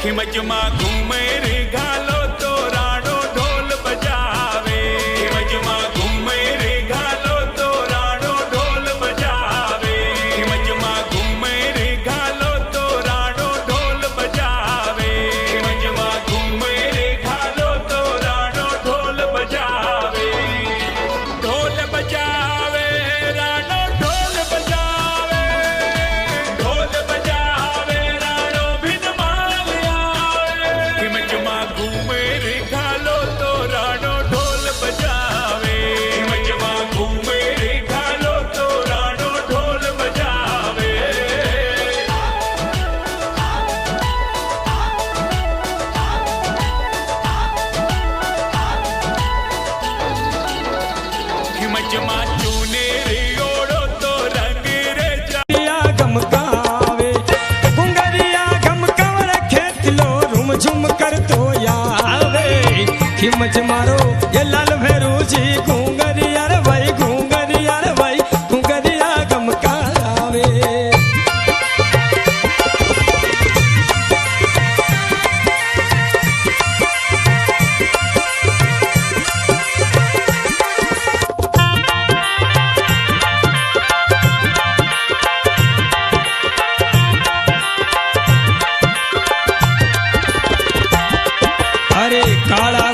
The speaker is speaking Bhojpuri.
खिमचमा घूमे रे घालो तो राणो ढोल बजावे। खिमचमा घूमे रे घालो तो राणो ढोल बजावे। खिमचमा घूमे रे घालो तो राणो ढोल बजावे। खिमचमा घूमे रे घालो तो राणो ढोल बजावे। ढोल बजावे राणो ढोल बजावे। ढोल बजावे राणो बिन माल आवे। खिमचमा घूमे रे घालो तो राणो ढोल बजावे। खिमचमा घूमे रे घालो तो राणो ढोल बजावे। खिमचमा चूने रे ओढ़ो तो रंग रे घुंगरिया गमकावे, घुंगरिया गमकावड़ खेत लो रूम झुम कर तो आवे। खिमच मारो ये लाल भैरू जी घुंगरिया रे भाई, घुंगरिया रे भाई, घुंगरिया गमकावे। अरे काला